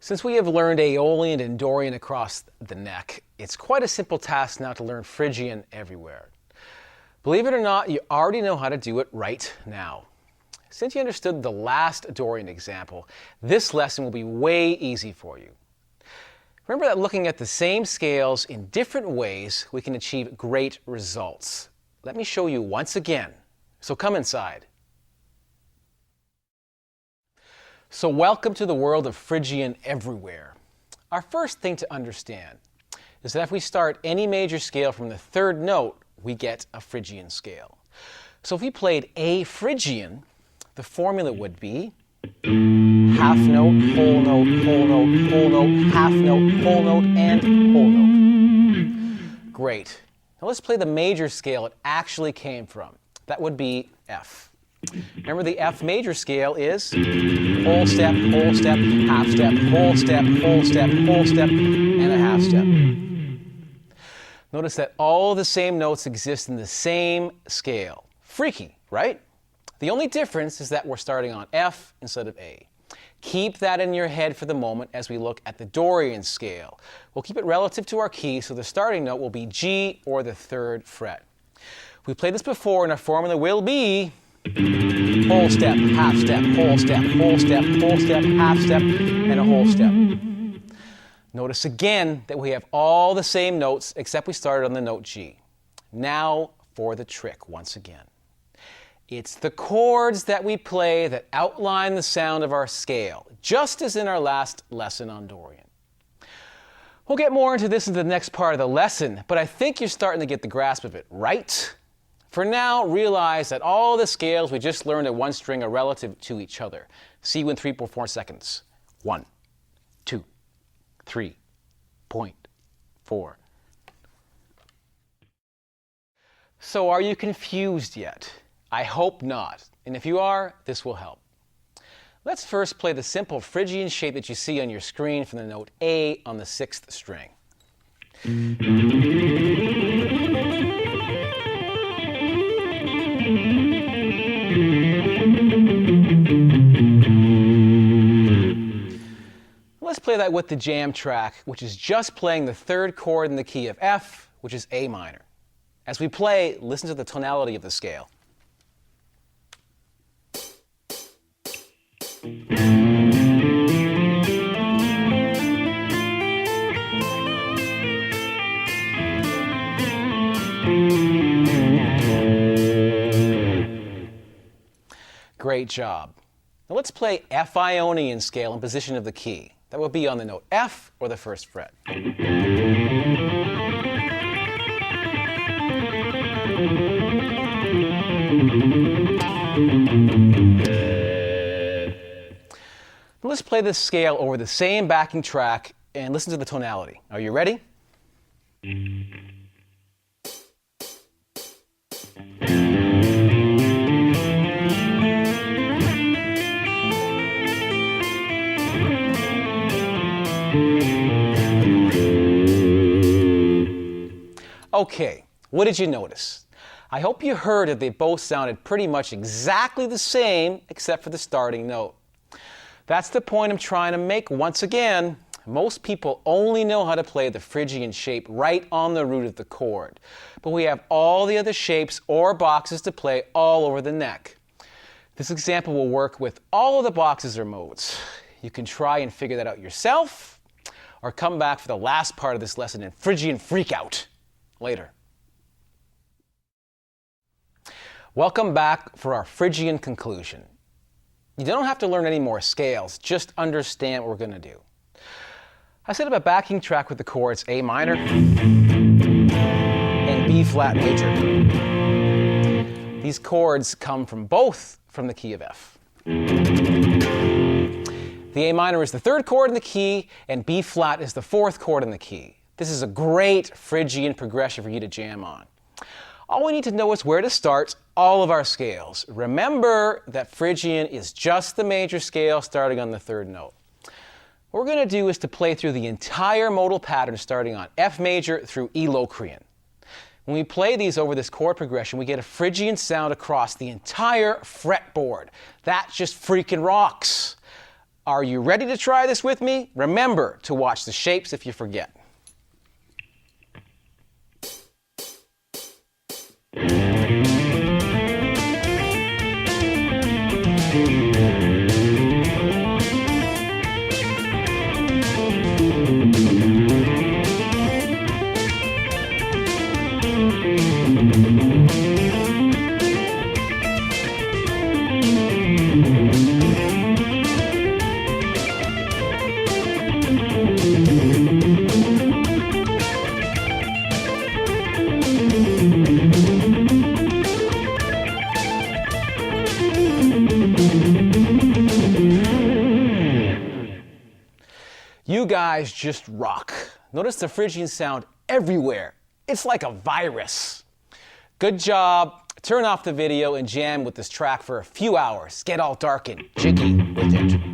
Since we have learned Aeolian and Dorian across the neck, it's quite a simple task now to learn Phrygian everywhere. Believe it or not, you already know how to do it right now. Since you understood the last Dorian example, this lesson will be way easy for you. Remember that looking at the same scales in different ways, we can achieve great results. Let me show you once again. So come inside. So welcome to the world of Phrygian everywhere. Our first thing to understand is that if we start any major scale from the third note, we get a Phrygian scale. So if we played A Phrygian, the formula would be half note, whole note, whole note, whole note, half note, whole note, and whole note. Great. Now let's play the major scale it actually came from. That would be F. Remember, the F major scale is whole step, half step, whole step, whole step, whole step, and a half step. Notice that all the same notes exist in the same scale. Freaky, right? The only difference is that we're starting on F instead of A. Keep that in your head for the moment as we look at the Dorian scale. We'll keep it relative to our key, so the starting note will be G or the third fret. We played this before, and our formula will be whole step, half step, whole step, whole step, whole step, half step, and a whole step. Notice again that we have all the same notes except we started on the note G. Now for the trick once again. It's the chords that we play that outline the sound of our scale, just as in our last lesson on Dorian. We'll get more into this in the next part of the lesson, but I think you're starting to get the grasp of it, right? For now, realize that all the scales we just learned in one string are relative to each other. See you in 3.4 seconds. 1, 2, 3.4. So are you confused yet? I hope not. And if you are, this will help. Let's first play the simple Phrygian shape that you see on your screen from the note A on the 6th string. Let's play that with the jam track, which is just playing the third chord in the key of F, which is A minor. As we play, listen to the tonality of the scale. Great job. Now let's play F Ionian scale in position of the key. That would be on the note F or the first fret. Let's play this scale over the same backing track and listen to the tonality. Are you ready? Okay, what did you notice? I hope you heard that they both sounded pretty much exactly the same except for the starting note. That's the point I'm trying to make once again. Most people only know how to play the Phrygian shape right on the root of the chord, but we have all the other shapes or boxes to play all over the neck. This example will work with all of the boxes or modes. You can try and figure that out yourself, or come back for the last part of this lesson in Phrygian Freakout later. Welcome back for our Phrygian conclusion. You don't have to learn any more scales, just understand what we're going to do. I set up a backing track with the chords A minor and B flat major. These chords come from both from the key of F. The A minor is the third chord in the key, and B flat is the fourth chord in the key. This is a great Phrygian progression for you to jam on. All we need to know is where to start all of our scales. Remember that Phrygian is just the major scale starting on the third note. What we're going to do is to play through the entire modal pattern starting on F major through E Locrian. When we play these over this chord progression, we get a Phrygian sound across the entire fretboard. That just freaking rocks. Are you ready to try this with me? Remember to watch the shapes if you forget. You guys just rock. Notice the Phrygian sound everywhere. It's like a virus. Good job. Turn off the video and jam with this track for a few hours. Get all dark and jiggy with it.